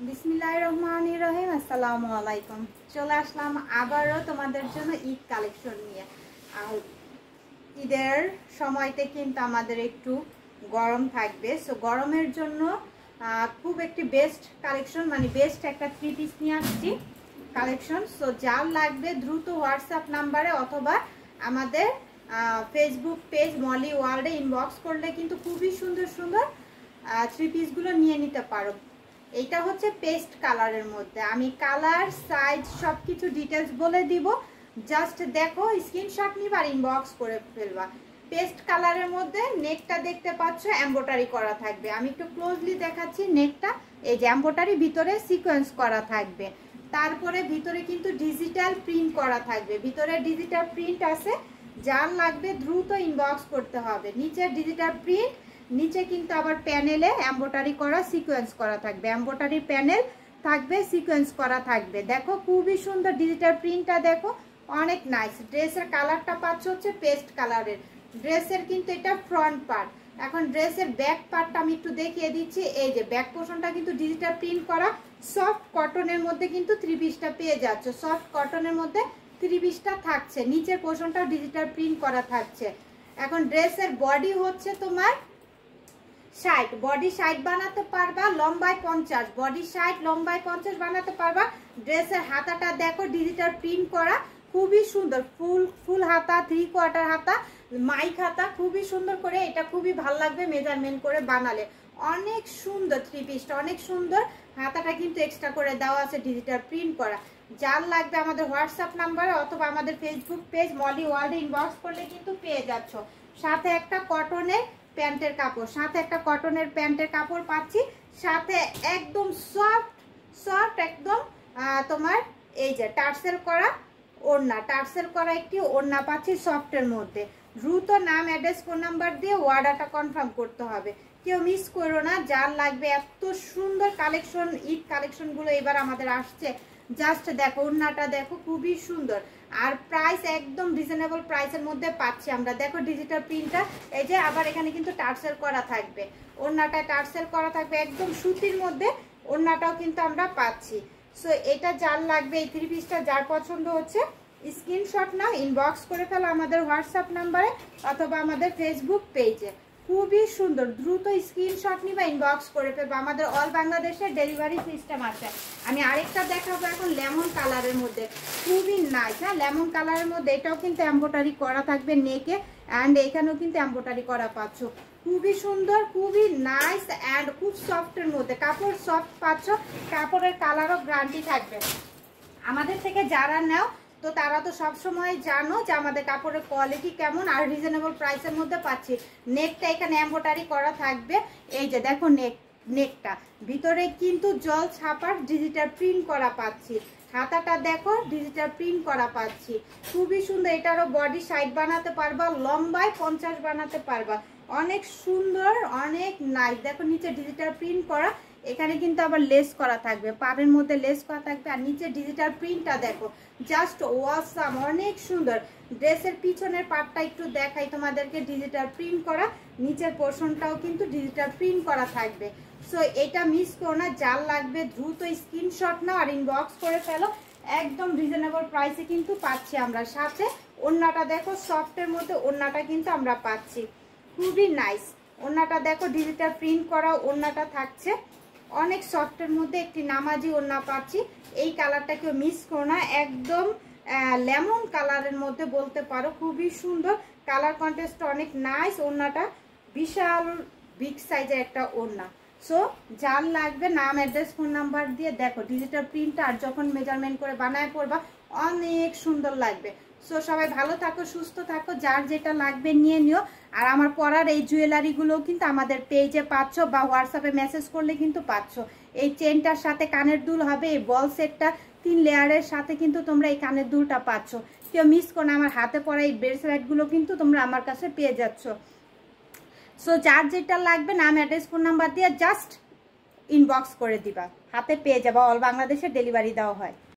বিসমিল্লাহির রহমানির রহিম। আসসালামু আলাইকুম। চলে আসলাম আবারও তোমাদের জন্য ঈদ কালেকশন নিয়ে। আর ঈদের সময়তে কিন্তু আমাদের একটু গরম থাকবে, সো গরমের জন্য খুব একটি বেস্ট কালেকশন, মানে বেস্ট একটা 3 পিস নিয়ে আসছি কালেকশন। সো যার লাগবে দ্রুত হোয়াটসঅ্যাপ নাম্বারে অথবা আমাদের ফেসবুক পেজ মলি ওয়ার্ল্ডে ইনবক্স করলে কিন্তু খুবই সুন্দর সুন্দর 3 পিসগুলো নিয়ে নিতে পারো। এটা হচ্ছে পেস্ট কালারের মধ্যে, আমি কালার সাইজ সব কিছু ডিটেলস বলে দিব, জাস্ট দেখো স্ক্রিনশট নিবা আর ইনবক্স করে ফেলবা। পেস্ট কালারের মধ্যে নেকটা দেখতে পাচ্ছ এমব্রয়ডারি করা থাকবে, আমি একটু ক্লোজলি দেখাচ্ছি নেকটা। এই যে এমব্রয়ডারি ভিতরে সিকোয়েন্স করা থাকবে, তারপরে ভিতরে কিন্তু ডিজিটাল প্রিন্ট করা থাকবে, ভিতরে ডিজিটাল প্রিন্ট আছে। যার লাগবে দ্রুত ইনবক্স করতে হবে। নিচে ডিজিটাল প্রিন্ট, নিচে কিন্তু আবার প্যানেলে এমব্রয়ডারি করা সিকোয়েন্স করা থাকবে, এমব্রয়ডারি প্যানেল থাকবে, সিকোয়েন্স করা থাকবে। দেখো খুবই সুন্দর ডিজিটাল প্রিন্টটা, দেখো অনেক নাইস। ড্রেসের কালারটা পাচ্ছ হচ্ছে পেস্ট কালারের। ড্রেসের কিন্তু এটা ফ্রন্ট পার্ট। এখন ড্রেসের ব্যাক পার্টটা আমি একটু দেখিয়ে দিচ্ছি। এই যে ব্যাক পোর্শনটা কিন্তু ডিজিটাল প্রিন্ট করা, সফট কটনের মধ্যে কিন্তু 3 পিসটা পেয়ে যাচ্ছ। সফট কটনের মধ্যে 3 পিসটা থাকছে, নিচের পোর্শনটা ডিজিটাল প্রিন্ট করা থাকছে। এখন ড্রেসের বডি হচ্ছে তোমার 60, বডি 60 বানাতে পারবা, লম্বায় 50, বডি 60 লম্বায় 50 বানাতে পারবা। ড্রেসের হাতাটা দেখো ডিজিটাল প্রিন্ট করা, খুবই সুন্দর। ফুল হাতা, 3/4 হাতা, মাইক হাতা, খুবই সুন্দর করে। এটা খুবই ভালো লাগবে মেজারমেন্ট করে বানালে। অনেক সুন্দর 3 পিসটা, অনেক সুন্দর। হাতাটা কিন্তু এক্সট্রা করে দেওয়া আছে ডিজিটাল প্রিন্ট করা। যার লাগবে আমাদের হোয়াটসঅ্যাপ নাম্বারে অথবা আমাদের ফেসবুক পেজ মলি ওয়ার্ল্ডে ইনবক্স করলে কিন্তু পেয়ে যাচ্ছ। সাথে একটা কটনের প্যান্টের কাপড়, সাথে একটা কটনের প্যান্টের কাপড় পাচ্ছি, সাথে একদম সফট একদম তোমার এই যে টার্সেল করা ওড়না, টার্সেল করা একটি ওড়না পাচ্ছি সফটের মধ্যে। দ্রুত নাম, অ্যাড্রেস, ফোন নাম্বার দিয়ে অর্ডারটা কনফার্ম করতে হবে, কেউ মিস করো না। যার লাগবে এত সুন্দর কালেকশন, ঈদ কালেকশনগুলো এবার আমাদের আসছে। জাস্ট দেখো ওড়নাটা দেখো খুবই সুন্দর, আর প্রাইস একদম রিজনেবল প্রাইসের মধ্যে পাচ্ছি আমরা। দেখো ডিজিটাল প্রিন্টটা, এই যে আবার এখানে কিন্তু টার্সেল করা থাকবে, ওড়নাটা টার্সেল করা থাকবে একদম সুতির মধ্যে, ওড়নাটাও কিন্তু আমরা পাচ্ছি। সো এটা যার লাগবে এই 3 পিসটা, যার পছন্দ হচ্ছে স্ক্রিনশট নাও, ইনবক্স করে ফেলো আমাদের হোয়াটসঅ্যাপ নাম্বারে অথবা আমাদের ফেসবুক পেজে। খুবই সুন্দর, দ্রুত স্ক্রিনশট নিবা, ইনবক্স করে ফেলবো। আমাদের অল বাংলাদেশের ডেলিভারি সিস্টেম আছে। আমি আরেকটা দেখাবো এখন লেমন কালারের মধ্যে, খুবই নাইস। হ্যাঁ, লেমন কালারের মধ্যে এটাও কিন্তু এমব্রয়ডারি করা থাকবে নেকে, অ্যান্ড এখানেও কিন্তু এমব্রয়ডারি করা পাচ্ছ। খুবই সুন্দর, খুবই নাইস অ্যান্ড খুব সফটের মধ্যে, কাপড় সফট পাচ্ছ, কাপড়ের কালারও গ্যারান্টি থাকবে। আমাদের থেকে যারা নাও তো তারা তো সবসময় জানো যে আমাদের কাপড়ের কোয়ালিটি কেমন, আর রিজনেবল প্রাইসের মধ্যে পাচ্ছি। নেকটা এখানে এমব্রয়ডারি করা থাকবে, এই যে দেখো নেকটা ভিতরে কিন্তু জল ছাপার ডিজিটাল প্রিন্ট করা পাচ্ছি। হাতাটা দেখো ডিজিটাল প্রিন্ট করা পাচ্ছি, খুবই সুন্দর। এটারও বডি 60 বানাতে পারবা, লম্বায় 50 বানাতে পারবা। অনেক সুন্দর, অনেক নাইস। দেখো নিচে ডিজিটাল প্রিন্ট করা, এখানে কিন্তু আবার লেস করা থাকবে, পাড়ের মধ্যে লেস করা থাকবে, আর নিচে ডিজিটাল প্রিন্টটা দেখো জাস্ট ওয়াসাম, অনেক সুন্দর। ড্রেসের পিছনের পার্টটা একটু দেখাই তোমাদেরকে, ডিজিটাল প্রিন্ট করা, নিচের পোর্শনটাও কিন্তু ডিজিটাল প্রিন্ট করা থাকবে। সো এটা মিস করো না, যার লাগবে দ্রুত স্ক্রিনশট নাও আর ইনবক্স করে ফেলো। একদম রিজনেবল প্রাইসে কিন্তু পাচ্ছি আমরা। সাথে ওড়নাটা দেখো সফটের মধ্যে, ওড়নাটা কিন্তু আমরা পাচ্ছি, খুবই নাইস। ওড়নাটা দেখো ডিজিটাল প্রিন্ট করা ওড়নাটা থাকছে, অনেক সফটের মধ্যে একটি নামাজি ওড়না পাচ্ছি। এই কালারটা কেউ মিস করো না, একদম লেমন কালারের মধ্যে বলতে পারো, খুবই সুন্দর। কালার কন্ট্রাস্ট অনেক নাইস। ওড়নাটা বিশাল বিগ সাইজের একটা ওড়না। সো যার লাগবে নাম, অ্যাড্রেস, ফোন নাম্বার দিয়ে দেখো ডিজিটাল প্রিন্টটা, আর যখন মেজারমেন্ট করে বানায় পড়বা অনেক সুন্দর লাগবে। সো সবাই ভালো থাকো, সুস্থ থাকো, যার যেটা লাগবে নিয়ে নিও। আর আমার পরার এই জুয়েলারিগুলোও কিন্তু আমাদের পেজে পাচ্ছ, বা হোয়াটসঅ্যাপে মেসেজ করলে কিন্তু পাচ্ছ। এই চেনটার সাথে কানের দুল হবে, এই বল সেটটা 3 লেয়ারের সাথে কিন্তু তোমরা এই কানের দুলটা পাচ্ছ। কেউ মিস করো না, আমার হাতে পরা এই ব্রেসলেটগুলো কিন্তু তোমরা আমার কাছে পেয়ে যাচ্ছ। সো যার যেটা লাগবে নাম, অ্যাড্রেস, ফোন নাম্বার দিয়ে জাস্ট ইনবক্স করে দিবা, হাতে পেয়ে যাবা। অল বাংলাদেশে ডেলিভারি দেওয়া হয়।